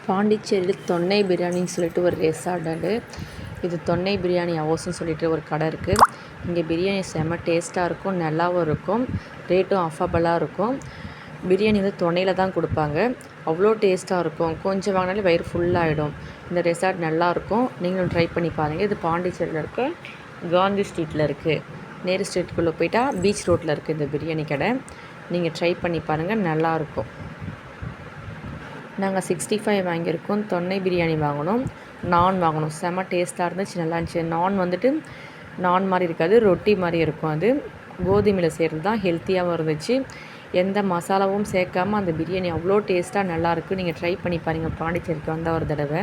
பாண்டிச்சேரியில் தொன்னை பிரியாணின்னு சொல்லிட்டு ஒரு ரெசார்ட்டு. இது தொன்னை பிரியாணி ஹவுஸ்ன்னு சொல்லிட்டு ஒரு கடை இருக்குது. இங்கே பிரியாணி செம்ம டேஸ்ட்டாக இருக்கும், நல்லாவும் இருக்கும், ரேட்டும் அஃபர்டபுளாக இருக்கும். பிரியாணி வந்து தொன்னையில் தான் கொடுப்பாங்க. அவ்வளோ டேஸ்ட்டாக இருக்கும். கொஞ்சம் வாங்கினாலே வயிறு ஃபுல்லாகிடும். இந்த ரெசார்ட் நல்லாயிருக்கும், நீங்களும் ட்ரை பண்ணி பாருங்கள். இது பாண்டிச்சேரியில் இருக்க காந்தி ஸ்ட்ரீட்டில் இருக்குது. நேரு ஸ்ட்ரீட்டுக்குள்ளே போயிட்டா பீச் ரோட்டில் இருக்குது இந்த பிரியாணி கடை. நீங்கள் ட்ரை பண்ணி பாருங்கள், நல்லாயிருக்கும். நாங்கள் 65 வாங்கியிருக்கோம். தொன்னை பிரியாணி வாங்கினோம், நான் வாங்கினோம். செம்ம டேஸ்ட்டாக இருந்துச்சு, நல்லா இருந்துச்சு. நான் வந்துட்டு நான் மாதிரி இருக்காது, ரொட்டி மாதிரி இருக்கும். அது கோதுமையில் செய்கிறது தான், ஹெல்த்தியாகவும் இருந்துச்சு. எந்த மசாலாவும் சேர்க்காமல் அந்த பிரியாணி அவ்வளோ டேஸ்ட்டாக நல்லாயிருக்கு. நீங்கள் ட்ரை பண்ணி பாருங்கள் பாண்டிச்சேரிக்கு வந்தால் ஒரு தடவை.